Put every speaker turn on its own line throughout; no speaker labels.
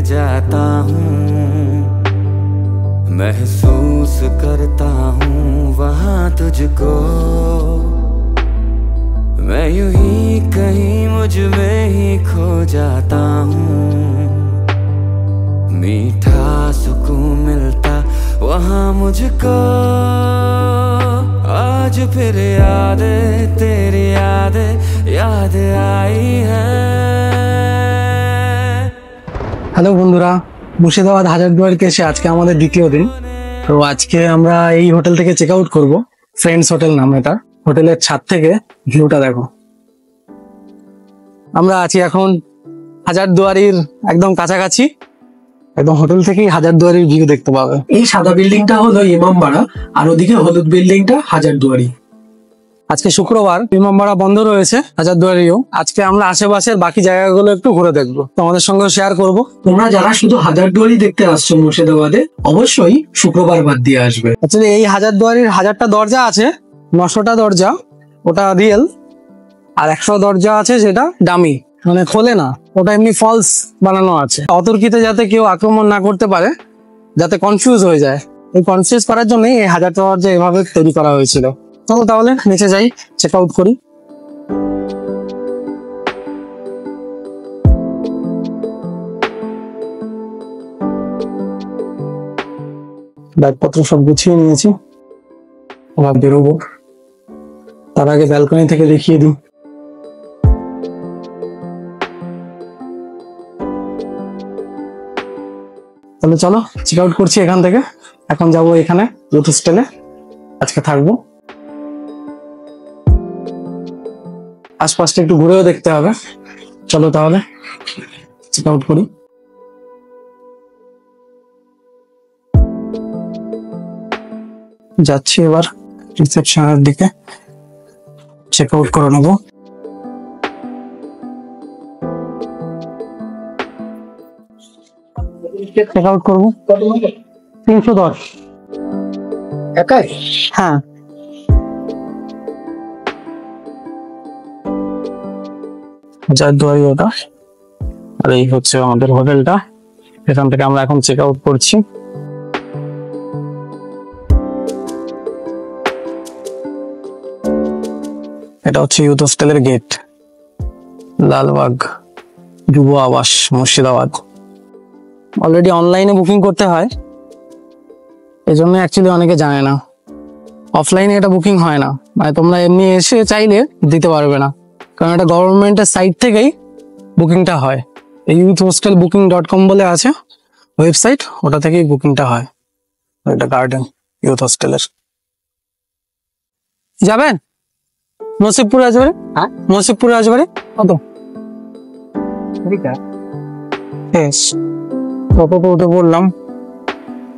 जाता हूँ, महसूस करता हूँ वहाँ तुझको। मैं यूं ही कहीं मुझ में ही खो जाता हूँ, मीठा सुकून मिलता वहाँ मुझको। आज फिर तेरी याद आई है।
হ্যালো বন্ধুরা, মুর্শিদাবাদ হাজারদুয়ারিতে এসে আজকে আমাদের দ্বিতীয় দিন। তো আজকে আমরা এই হোটেল থেকে চেক আউট করবো। ফ্রেন্ডস হোটেল নাম এটা। হোটেলের ছাদ থেকে ভিউটা দেখো। আমরা আছি এখন হাজারদুয়ারির একদম কাছাকাছি, একদম হোটেল থেকেই হাজারদুয়ারির ভিউ দেখতে পাবে।
এই সাদা বিল্ডিংটা হলো ইমামবাড়া, আর ওদিকে হলুদ বিল্ডিংটা হাজারদুয়ারি।
আজকে শুক্রবার, ইমামবাড়া বন্ধ রয়েছে, হাজারদুয়ারিও। আজকে আমরা আশেপাশের বাকি জায়গাগুলো একটু ঘুরে দেখবো, তোমাদের সঙ্গে শেয়ার করব।
তোমরা যারা শুধু হাজারদুয়ারি দেখতে আসছো মুর্শিদাবাদে, অবশ্যই শুক্রবার বাদ দিয়ে আসবে।
অ্যাকচুয়ালি এই হাজারদুয়ারির 1000টা দরজা আছে, 900টা দরজা ওটা রিয়েল, আর 100 দরজা আছে যেটা ডামি, মানে খোলে না, ওটা এমনি ফলস বানানো আছে। অতর্কিতে যাতে কেউ আক্রমণ না করতে পারে, যাতে কনফিউজ হয়ে যায়, এই কনফিউজ করার জন্য এই 1000টা দরজা এভাবে তৈরি করা হয়েছিল। চলো তাহলে নিচে যাই, চেক আউট করি। ব্যাগপত্র সব গুছিয়ে নিয়েছি, আবার বেরোবো। তার আগে ব্যালকনি থেকে দেখিয়ে দিই। তাহলে চলো চেক আউট করছি এখান থেকে। এখন যাবো এখানে ইউথ হোস্টেলে, আজকে থাকবো। আশপাশটা একটু ঘুরেও দেখতে হবে। চলো তাহলে চেক আউট করি। যাচ্ছি এবার রিসেপশনের দিকে, চেক আউট করে নেবো। চেক আউট করবো 310।
একাই?
হ্যাঁ। হাজারদুয়ারি ওটা, আর এই হচ্ছে আমাদের হোটেলটা। এখান থেকে আমরা এখন চেক আউট করছি। এটা হচ্ছে ইউথ হোস্টেলের গেট, লালবাগ যুব আবাস মুর্শিদাবাদ। অলরেডি অনলাইনে বুকিং করতে হয়, এই জন্য অ্যাকচুয়ালি অনেকে জানে না। অফলাইনে এটা বুকিং হয় না, মানে তোমরা এমনি এসে চাইলে দিতে পারবে না, কারণ এটা গভর্নমেন্টের সাইট থেকেই বুকিংটা হয়। ইউথ হোস্টেল বুকিং.com বলে আছে ওয়েবসাইট, ওটা থেকেই বুকিংটা হয়। এটা গার্ডেন ইউথ হোস্টেলের। যাবেন নসিবপুর রাজবাড়ি? হ্যাঁ, নসিবপুর রাজবাড়ি কত? কত তো উঠে বললাম,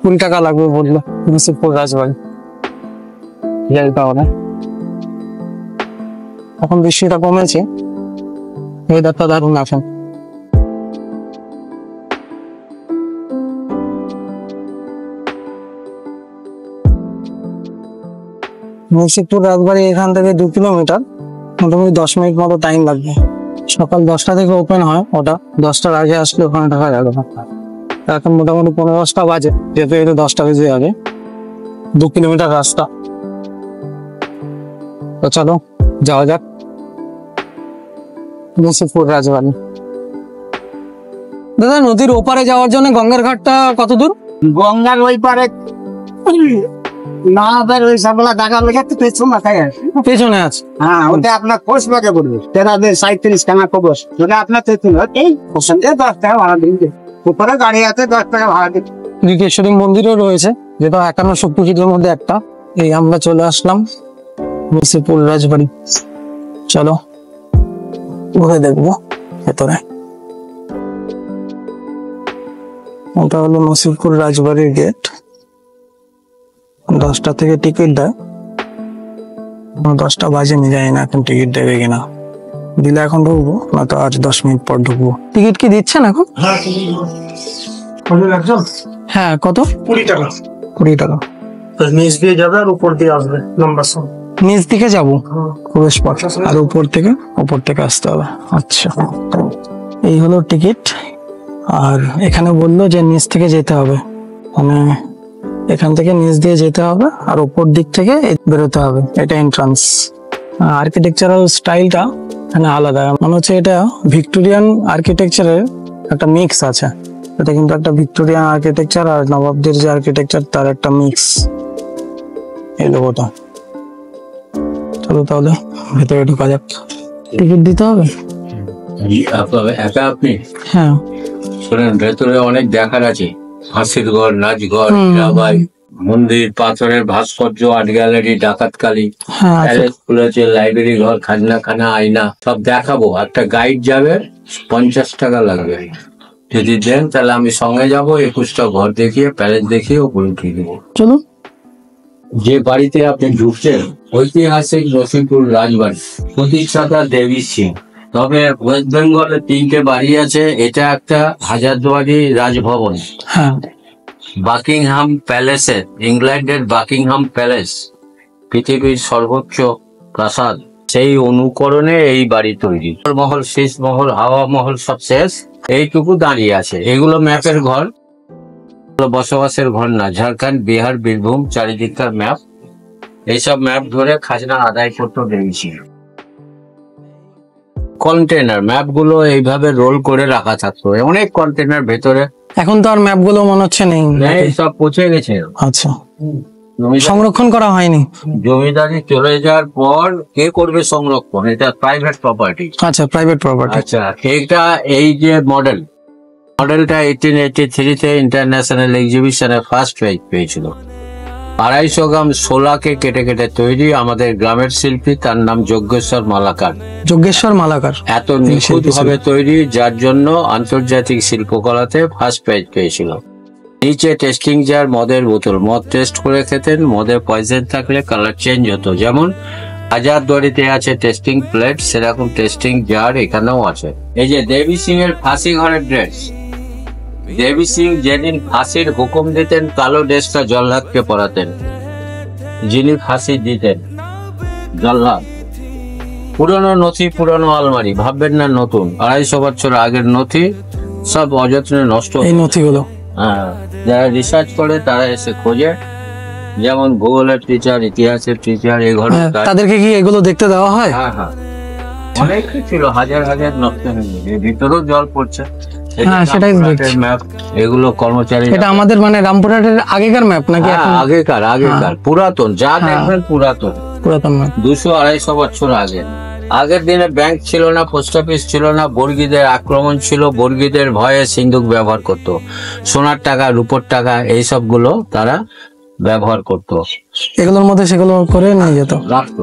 20 টাকা লাগবে বললো নসিবপুর রাজবাড়ি। যাই তাহলে। এখন বৃষ্টিটা কমেছে, ওয়েদারটা দারুণ এখন। নসিবপুর রাজবাড়ি এখান থেকে 2 কিলোমিটার, মোটামুটি 10 মিনিট মতো টাইম লাগবে। সকাল 10টা থেকে ওপেন হয় ওটা, 10টার আগে আসলে ওখানে থাকা যাবে না। এখন মোটামুটি 15-10টা বাজে, যেতে যেতে 10টা বেজে যাবে। 2 কিলোমিটার রাস্তা। তো চলো যাওয়া যাক নসিবপুর রাজবাড়ি। দাদা, নদীর ওপারে যাওয়ার জন্য গঙ্গার ঘাটটা কত দূর?
গঙ্গার ওই পারে না, ওই সবগুলা দেখা লেগে
পেছনে আছে।
হ্যাঁ, ওটা আপনার কোষ ভাগে পড়বে 37 টাকা কোষ। যদি আপনার এই 10 টাকা ভাড়া দিন, উপরে গাড়ি আছে 10 টাকা ভাড়া দিন।
ঋকেশ্বরী মন্দিরও রয়েছে, যেটা 51 শক্তিপীঠের মধ্যে একটা। এই আমরা চলে আসলাম নসিবপুর রাজবাড়ি। চলো ঘুরে দেখবো ভেতরে। ওটা হলো নসিবপুর রাজবাড়ির গেট। 10টা থেকে টিকিট দেয়, 10টা বাজেনি, জানি না এখন টিকিট দেবে কিনা। দিলে এখন ঢুকবো, না তো আজ 10 মিনিট পর ঢুকবো। টিকিট কি দিচ্ছেন এখন? হ্যাঁ, কত?
20 টাকা।
20 টাকা।
নিচ দিয়ে যাবে আর উপর দিয়ে আসবে, লম্বা সব।
নিচ দিকে যাবো প্রবেশ পথ, আর উপর থেকে আসতে হবে। আচ্ছা, এই হলো টিকিট। আর এখানে বললো যে নিচ থেকে যেতে হবে, মানে এখান থেকে নিচ দিয়ে যেতে হবে আর উপর দিক থেকে বেরোতে হবে, এটা এন্ট্রান্স। আর্কিটেকচারাল স্টাইলটা এখানে আলাদা, মনে হচ্ছে এটা ভিক্টোরিয়ান আর্কিটেকচারের একটা মিক্স আছে। এটা কিন্তু একটা ভিক্টোরিয়ান আর্কিটেকচার আর নবাবদের যে আর্কিটেকচার তার একটা মিক্স এই লোগোটা। চলো তাহলে ভেতরে ঢোকা যাক। টিকিট দিতে হবে?
একা আপনি?
হ্যাঁ।
শোনেন, ভেতরে অনেক দেখার আছে। হাসির ঘর, নাচঘর, হীরাবাই, মন্দির, পাথরের ভাস্কর্য, আর্ট গ্যালারি, ডাকাতকালী,
হ্যাঁ
প্যালেস খুলেছে, লাইব্রেরি ঘর, খাজনাখানা, আয়না, সব দেখাবো। একটা গাইড যাবে, 50 টাকা লাগবে। যদি দেন তাহলে আমি সঙ্গে যাবো, 21টা ঘর দেখিয়ে, প্যালেস দেখিয়ে ওপরে উঠিয়ে দেবো।
চলো।
যে বাড়িতে আপনি ঢুকছেন ঐতিহাসিক রসিকপুর রাজবাড়ি, প্রতিষ্ঠাতা দেবী সিং। তবে ওয়েস্ট বেঙ্গলে 3টে বাড়ি আছে, এটা একটা হাজারদুয়ারি রাজভবন।
হ্যাঁ।
বাকিংহাম প্যালেসের, ইংল্যান্ডের বাকিংহাম প্যালেস পৃথিবীর সর্বোচ্চ প্রাসাদ, সেই অনুকরণে এই বাড়ি তৈরি। মহল, শীষ মহল, হাওয়া মহল সব শেষ, এইটুকু দাঁড়িয়ে আছে। এগুলো ম্যাপের ঘর, বসবাসের ঘর না। ঝাড়খণ্ড, বিহার, বীরভূম চারিদিককার ম্যাপ। এইসব ম্যাপ ধরে খাজনা আদায় করতে পেরেছি। কন্টেনার ম্যাপ গুলো এইভাবে রোল করে রাখা থাকতো, অনেক কন্টেনার ভেতরে।
এখন তো আর ম্যাপ গুলো মনে হচ্ছে নেই,
সব পচে গেছে।
আচ্ছা, সংরক্ষণ করা হয়নি।
জমিদারি চলে যাওয়ার পর কে করবে সংরক্ষণ? এটা প্রাইভেট প্রপার্টি।
আচ্ছা, প্রাইভেট প্রপার্টি।
আচ্ছা, এটা এই যে মডেলটা 1883-তে ইন্টারন্যাশনাল এক্সিবিশনে ফার্স্ট প্রাইজ পেয়েছিল। 250 গ্রাম শোলাকে কেটে কেটে তৈরি, আমাদের গ্রামের শিল্পী, তার নাম যজ্ঞেশ্বর মালাকার।
যজ্ঞেশ্বর মালাকার
এত নিখুঁত ভাবে তৈরি, যার জন্য আন্তর্জাতিক শিল্পকলাতে ফার্স্ট প্রাইজ পেয়েছিল। নিচে টেস্টিং জার, মদের বোতল, মদ টেস্ট করে খেতেন। মদের পয়জন থাকলে কালার চেঞ্জ হতো, যেমন হাজারদুয়ারিতে আছে টেস্টিং প্লেট, সেরকম টেস্টিং জার এখানেও আছে। এই যে দেবী সিং এর ফাঁসি ঘরের ড্রেস, দেবী সিং যেদিন ফাঁসির হুকুম দিতেন, কালো ড্রেসটা জল্লাদকে পরাতেন। যিনি ফাঁসি দিতেন জল্লাদ। পুরনো নথি, পুরনো আলমারি, ভাববেন না নতুন, 250 বছর আগের নথি, সব অযত্নে নষ্ট।
এই নথিগুলো
হ্যাঁ, যারা রিসার্চ করে তারা এসে খোঁজে, যেমন ভূগোলের টিচার, ইতিহাসের টিচার, এই ঘরে
তাদেরকে কি এগুলো দেখতে দেওয়া হয়?
হ্যাঁ হ্যাঁ, অনেক ছিল, হাজার হাজার নষ্ট হয়ে গেছে, ভিতরেও জল পড়ছে।
হ্যাঁ, সেটাই দেখছি।
ম্যাপ এগুলো কর্মচারী।
এটা আমাদের মানে রামপুরহাটের আগেকার ম্যাপ নাকি?
আগেকার পুরাতন, যা দেখবেন পুরাতন
ম্যাপ,
200-250 বছর আগে। আগের দিনে ব্যাংক ছিল না, পোস্ট অফিস ছিল না, বর্গীদের আক্রমণ ছিল, বর্গীদের ভয়ে সিন্ধুক ব্যবহার করত। সোনার টাকা, রূপোর টাকা, এইসব গুলো তারা ব্যবহার করত।
এগুলোর মধ্যে সেগুলো করে নিয়ে যেত,
রাখতো।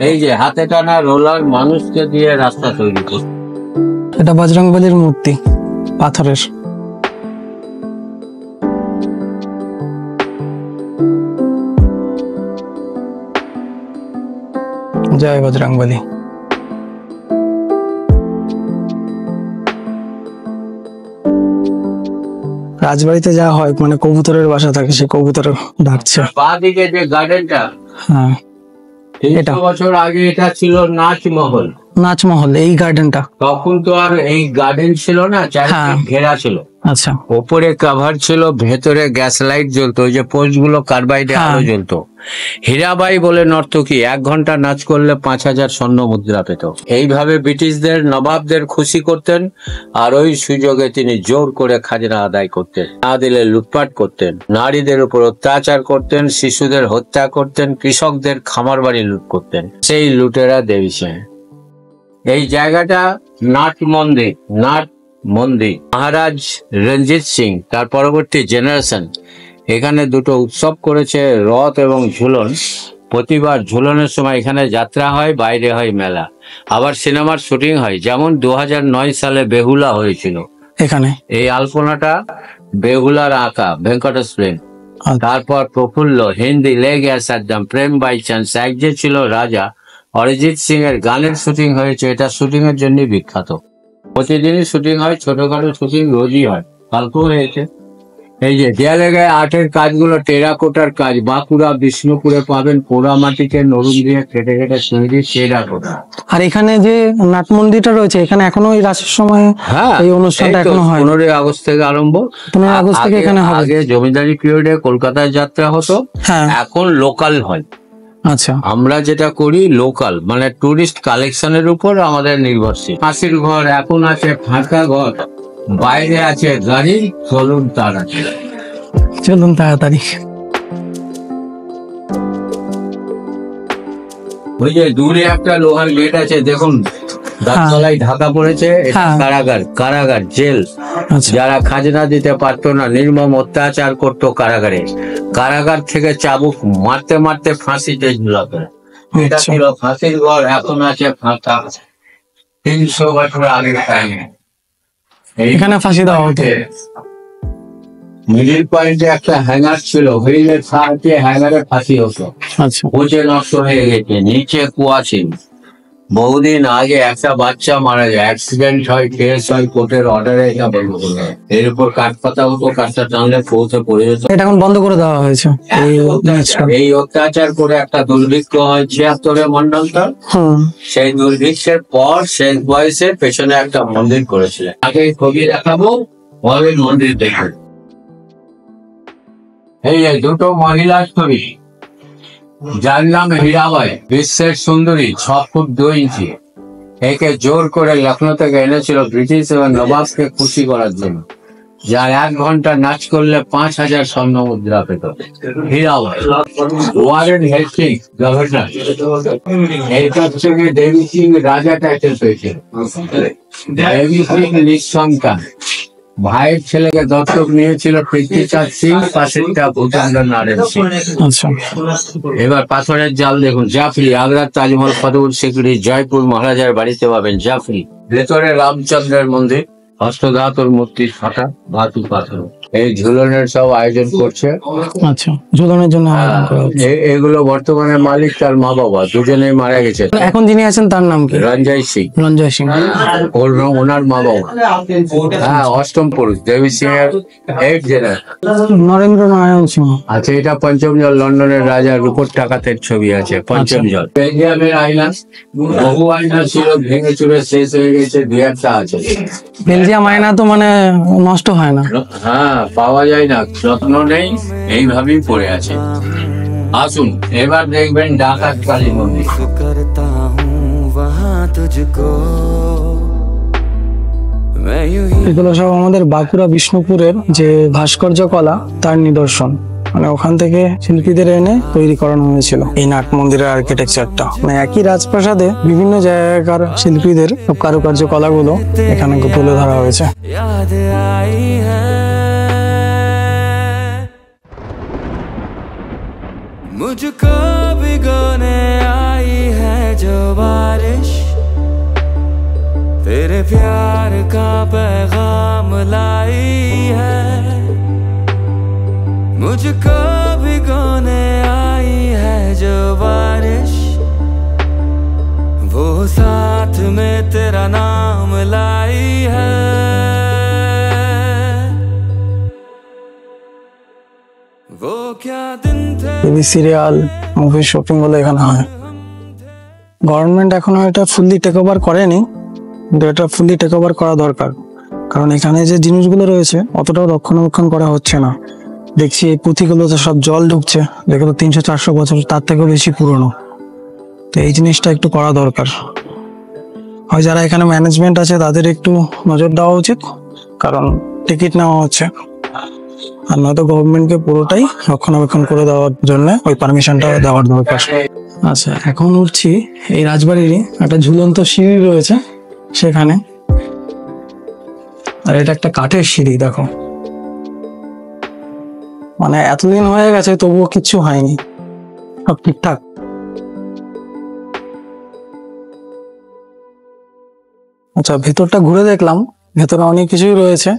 এই যে হাতে টানা রোলার মানুষকে দিয়ে রাস্তা তৈরি করত।
এটা বজরংবলীর মূর্তি, পাথরের। জয় বজরংবলী। রাজবাড়িতে যা হয়, মানে কবুতরের বাসা থাকে, সে কবুতর ডাকছে।
বাঁদিকে যে গার্ডেনটা,
হ্যাঁ,
300 বছর আগে এটা ছিল নাচমহল।
নাচমহল, এই গার্ডেনটা।
তখন তো আর এই গার্ডেন ছিল না, চারিদিকে ঘেরা ছিল।
আচ্ছা,
ওপরে কভার ছিল, ভেতরে গ্যাস লাইট জ্বলতো, ওই যে পোস্ট গুলো কার্বাইডে আলো জ্বলতো। হীরাবাই বলে নর্তকী 1 ঘন্টা নাচ করলে 5000 স্বর্ণ মুদ্রা পেত। এইভাবে ব্রিটিশদের, নবাবদের খুশি করতেন, আর ওই সুযোগে তিনি জোর করে খাজনা আদায় করতেন। না দিলে লুটপাট করতেন, নারীদের উপর অত্যাচার করতেন, শিশুদের হত্যা করতেন, কৃষকদের খামার বাড়ি লুট করতেন। সেই লুটেরা দেবী সিং। এই জায়গাটা নাট মন্দির, মহারাজ রঞ্জিত সিং তার পরবর্তী জেনারেশন এখানে 2টো উৎসব করেছে, রথ এবং ঝুলন। প্রতিবার ঝুলনের সময় এখানে যাত্রা হয়, বাইরে হয় মেলা, আবার সিনেমার শুটিং হয়। যেমন 2009 সালে বেহুলা হয়েছিল
এখানে।
এই আলপনাটা বেহুলার আঁকা, ভেঙ্কটেশ প্রেম। তারপর প্রফুল্ল, হিন্দি লেগে একদম, প্রেম বাই চান্স, এক যে ছিল রাজা। অরিজিৎ সিং এর গানের শুটিং হয়েছে, এটা শুটিং এর জন্য বিখ্যাত। প্রতিদিনই শুটিং হয়, ছোটখাটো শুটিং রোজই হয়, কালকেও হয়েছে। এই যে দেয়ালে গায়ে আর্টের কাজগুলো টেরাকোটার কাজ, বাঁকুড়া বিষ্ণুপুরে পাবেন, পোড়া মাটিকে নরম দিয়ে কেটে কেটে তৈরি টেরাকোটা।
আর এখানে যে নাট মন্দিরটা রয়েছে, এখানে এখনো এই রাসের সময় এই অনুষ্ঠানটা এখনো হয়।
15 আগস্ট থেকে আরম্ভ।
15 আগস্ট থেকে এখানে হবে।
আগে জমিদারি পিরিয়ডে কলকাতায় যাত্রা হতো,
হ্যাঁ
এখন লোকাল হয়।
আচ্ছা,
আমরা যেটা করি লোকাল, মানে টুরিস্ট কালেকশনের উপর আমাদের নির্ভরশীল। ফাঁসির ঘর এখন আছে ফাঁকা ঘর, বাইরে আছে গাড়ি, চলুন তাড়াতাড়ি।
চলুন তাড়াতাড়ি।
ওই যে দূরে একটা লোহার গেট আছে দেখুন, গাছতলায় ঢাকা পড়েছে, এটা
হ্যাঁ।
কারাগার, কারাগার জেল।
আচ্ছা,
যারা খাজনা দিতে পারতো না, নির্মম অত্যাচার করতো কারাগারে, কারাগার থেকে চাবুক মারতে মারতে ফাঁসিতে ঝুলাতো। এটা
আচ্ছা।
ছিল ফাঁসির ঘর, এখন আছে ফাঁকা। 300 বছর আগে টাইমে
এখানে ফাঁসি দেওয়া হতো।
মিডিল পয়েন্টে একটা হ্যাঙ্গার ছিল, হুইলের সাহায্যে হ্যাঙ্গারে ফাঁসি হতো।
আচ্ছা,
পচে নষ্ট হয়ে গেছে, নিচে কুয়া ছিল। বহুদিন আগে একটা বাচ্চা মারা যায়, অ্যাক্সিডেন্ট হয়, কেস হয়, কোর্টের অর্ডারে এটা বন্ধ করে দেয়। এর উপর কাঠ পাতা হতো, কাঠটা টানলে পৌঁছে পড়ে যেত।
এটা এখন বন্ধ করে দেওয়া হয়েছে এই জিনিসটা।
এই অত্যাচার করে একটা দুর্ভিক্ষ হয় 76-এ মন্ডলতল।
হুম,
সেই দুর্ভিক্ষের পর শেষ বয়সে পেছনে একটা মন্দির করেছিলেন। আগে ছবি দেখাবো, পরে মন্দির দেখুন। এই যে দুটো মহিলার ছবি, যার নাম হীরাবাই, বিশ্বের সুন্দরী, 6 ফুট 2 ইঞ্চি। একে জোর করে লখনৌ থেকে এনেছিল ব্রিটিশ এবং নবাবকে খুশি করার জন্য, যার 1 ঘন্টা নাচ করলে 5000 স্বর্ণ মুদ্রা পেত। হীরাবাই। ওয়ারেন হেস্টিংস গভর্নর, এর কাছ থেকে দেবী সিং রাজা টাইটেল পেয়েছিল। দেবী সিং নিঃসন্তান, ভাইয়ের ছেলেকে দত্তক নিয়েছিল পৃথ্বীচাঁদ সিং, পাশেরটা ভূচন্দ্র নারায়ণ সিং।
আচ্ছা,
এবার পাথরের জাল দেখুন, জাফরি, আগ্রার তাজমহল, ফতেপুর সিক্রি, জয়পুর মহারাজার বাড়িতে পাবেন জাফরি। ভেতরে রামচন্দ্রের মন্দির, হস্তধাতুর মূর্তি, ফাটা ধাতু পাথর। এই ঝুলনের সব আয়োজন করছে।
আচ্ছা, ঝুলনের জন্য আয়োজন করা হচ্ছে।
এগুলো বর্তমানে মালিক তার মা বাবা দুজনেই মারা গেছে।
এখন যিনি আছেন তার নাম কি?
রঞ্জয় সিং,
রঞ্জয় সিং।
ওনার মা বাবা। হ্যাঁ, 8ম পুরুষ, দেবী সিং এর 8 জেনারেল।
নরেন্দ্র নারায়ণ সিংহ।
আচ্ছা, এটা পঞ্চম জল, লন্ডনের রাজা রূপোর টাকাতের ছবি আছে, পঞ্চম জল। বেলজিয়ামের আয়না, বহু আয়না ছিল, ভেঙে চুরে শেষ হয়ে গেছে, 2-1টা আছে।
বেলজিয়াম আয়না তো মানে নষ্ট হয় না।
হ্যাঁ, পাওয়া যায় না, যত্ন নেই, এইভাবেই পড়ে আছে। আসুন এবার দেখবেন ডাকাত কালী মন্দির।
करता हूँ वहाँ तुझको मैं यूं ही
এগুলো সব আমাদের বাঁকুড়া বিষ্ণুপুরের যে ভাস্কর্য কলা তার নিদর্শন। মানে ওখান থেকে শিল্পীদের এনে তৈরি করানো হয়েছিল এই নাট মন্দিরের আর্কিটেকচারটা। মানে একই রাজপ্রাসাদে বিভিন্ন জায়গাকার শিল্পীদের সব কারুকার্য কলাগুলো এখানে তুলে ধরা হয়েছে।
याद आई है मुझको भिगोने आई है जो बारिश, तेरे प्यार का पैगाम लाई है। मुझको भिगोने आई है जो बारिश, वो साथ में तेरा नाम लाई है। वो क्या दिन थे
টিভি সিরিয়াল, মুভি, শপিং গুলো এখানে হয়। গভর্নমেন্ট এখনো এটা ফুললি টেক ওভার করেনি, কিন্তু এটা ফুললি টেক ওভার করা দরকার। কারণ এখানে যে জিনিসগুলো রয়েছে অতটাও রক্ষণাবেক্ষণ করা হচ্ছে না। দেখছি এই পুঁথিগুলোতে সব জল ঢুকছে, যেগুলো 300-400 বছর তার থেকেও বেশি পুরনো। তো এই জিনিসটা একটু করা দরকার হয়। যারা এখানে ম্যানেজমেন্ট আছে তাদের একটু নজর দেওয়া উচিত, কারণ টিকিট নেওয়া হচ্ছে। আর নয়তো গভর্নমেন্টকে পুরোটাই রক্ষণাবেক্ষণ করে দেওয়ার জন্য ওই পারমিশনটা দেওয়ার দরকার। আচ্ছা, এখন উঠছি এই রাজবাড়িরই একটা ঝুলন্ত সিঁড়ি রয়েছে সেখানে। আর এটা একটা কাঠের সিঁড়ি, দেখো মানে এতদিন হয়ে গেছে তবুও কিচ্ছু হয়নি, সব ঠিকঠাক। আচ্ছা, ভেতরটা ঘুরে দেখলাম, ভেতরে অনেক কিছুই রয়েছে,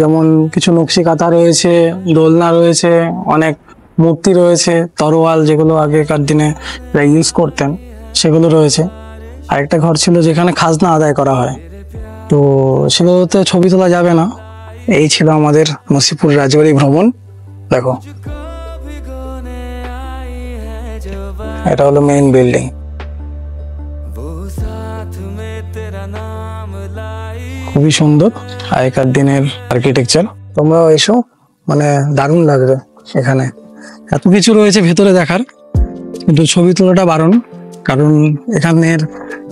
যেমন কিছু নকশি কাঁথা রয়েছে, দোলনা রয়েছে, অনেক মূর্তি রয়েছে, তরোয়াল যেগুলো আগেকার দিনে ইউজ করতেন সেগুলো রয়েছে। আরেকটা ঘর ছিল যেখানে খাজনা আদায় করা হয়, তো সেগুলোতে ছবি তোলা যাবে না, এই ছিল আমাদের নসিপুর রাজবাড়ি ভ্রমণ। দেখো
भिगोने आई है जो
এটা হলো মেইন বিল্ডিং।
वो साथ में तेरा नाम लाई।
খুবই সুন্দর আগেকার দিনের আর্কিটেকচার। তোমরা এসো, মানে দারুণ লাগবে। এখানে এত কিছু রয়েছে ভেতরে দেখার, কিন্তু ছবি তোলাটা বারণ, কারণ এখানের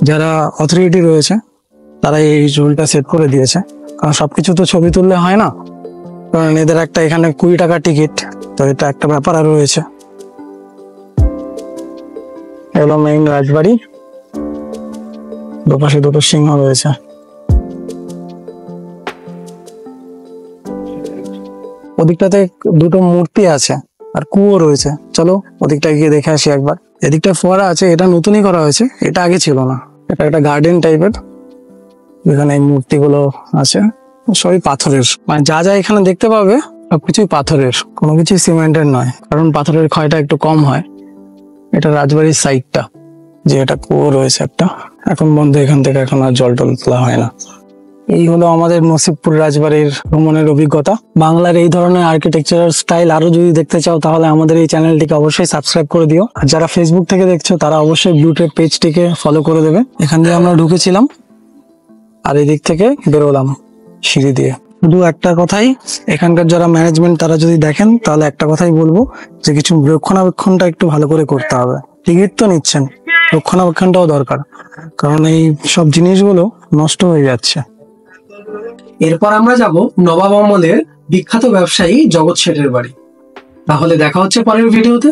যারা অথরিটি রয়েছে তারা এই রুলটা সেট করে দিয়েছে। কারণ সবকিছু তো ছবি তুললে হয় না, কারণ এদের একটা এখানে 20 টাকা টিকিট, তো এটা একটা ব্যাপার আর রয়েছে। এগুলো মেইন রাজবাড়ি, দুপাশে দুটো সিংহ রয়েছে। ওদিকটাতে দুটো মূর্তি আছে আর কুয়ো রয়েছে, চলো ওদিকটা গিয়ে দেখে আসি একবার। এদিকটা ফোয়ারা আছে, এটা নতুনই করা হয়েছে, এটা আগে ছিল না। এটা একটা গার্ডেন টাইপের, এখানে এই মূর্তিগুলো আছে সবই পাথরের। মানে যা যা এখানে দেখতে পাবে সবকিছুই পাথরের, কোনো কিছুই সিমেন্টের নয়, কারণ পাথরের ক্ষয়টা একটু কম হয়। এটা রাজবাড়ির সাইডটা, যে এটা কুয়ো রয়েছে একটা, এখন বন্ধ, এখান থেকে এখন আর জল টল তোলা হয় না। এই হলো আমাদের নসিবপুর রাজবাড়ির ভ্রমণের অভিজ্ঞতা। বাংলার এই ধরনের আর্কিটেকচারাল স্টাইল আরো যদি দেখতে চাও তাহলে আমাদের এই চ্যানেলটিকে অবশ্যই সাবস্ক্রাইব করে দিও। আর যারা ফেসবুক থেকে দেখছো তারা অবশ্যই ব্লু টেপ পেজটিকে ফলো করে দেবে। এখান দিয়ে আমরা ঢুকেছিলাম আর এদিক থেকে বেরোলাম সিঁড়ি দিয়ে। শুধু একটা কথাই, এখানকার যারা ম্যানেজমেন্ট তারা যদি দেখেন তাহলে একটা কথাই বলবো, যে কিছু রক্ষণাবেক্ষণটা একটু ভালো করে করতে হবে। টিকিট তো নিচ্ছেন, রক্ষণাবেক্ষণটাও দরকার, কারণ এই সব জিনিসগুলো নষ্ট হয়ে যাচ্ছে।
এরপর আমরা যাব নবাব আমলের বিখ্যাত ব্যবসায়ী জগৎ শেঠের বাড়ি। তাহলে দেখা হচ্ছে পরের ভিডিওতে।